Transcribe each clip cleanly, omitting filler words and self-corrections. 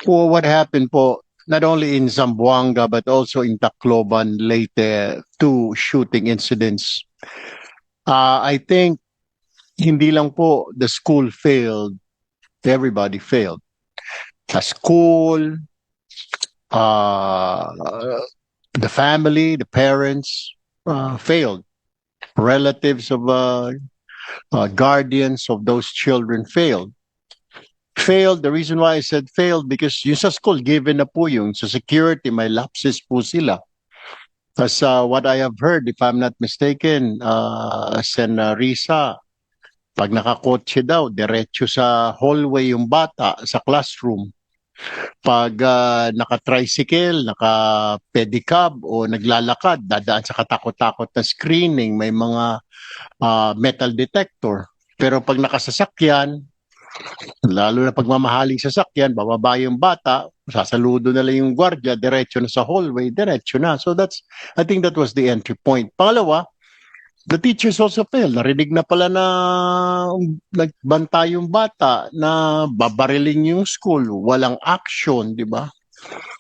Po, what happened po, not only in Zamboanga but also in Tacloban, Leyte, two shooting incidents. I think hindi lang po the school failed, everybody failed. The school, uh, the family, the parents failed. Relatives of guardians of those children failed. Failed, the reason why I said failed because yung sa school, given na po yung sa security, may lapses po sila. As what I have heard, if I'm not mistaken, Sen Risa, pag nakakotse daw, diretso sa hallway yung bata sa classroom. Pag naka-tricycle, naka-pedicab o naglalakad, dadaan sa katakot-takot na screening, may mga metal detector. Pero pag nakasasakyan, lalo na pag mamahaling sasakyan, bababa yung bata, sasaludo na lang yung gwardiya, diretso na sa hallway, diretso na. So I think that was the entry point. Pangalawa, the teachers also failed. Narinig na pala na nagbanta yung bata na babarilin yung school. Walang action, di ba?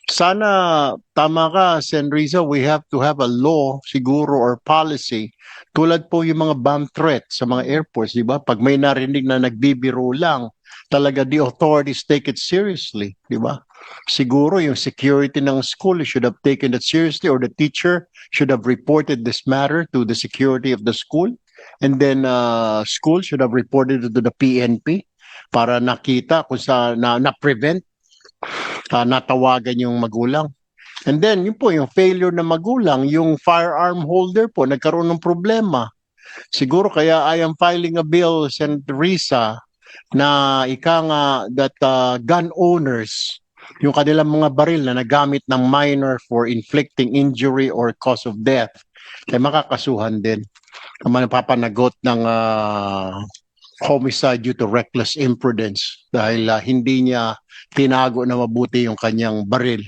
Sana, tama ka, Sen. Riza, we have to have a law siguro or policy. Tulad po yung mga bomb threat sa mga airports, di ba? Pag may narinig na nagbibiro lang, talaga the authorities take it seriously, di ba? Siguro yung security ng school should have taken it seriously or the teacher should have reported this matter to the security of the school. And then school should have reported it to the PNP para nakita kung sa na-prevent natawagan yung magulang. And then, yun po, yung failure na magulang, yung firearm holder po, nagkaroon ng problema. Siguro kaya I am filing a bill, Sen. Risa, na ika nga that gun owners, yung kanilang mga baril na nagamit ng minor for inflicting injury or cause of death, ay makakasuhan din. Napapanagot ng homicide due to reckless imprudence dahil hindi niya tinago na mabuti yung kanyang baril.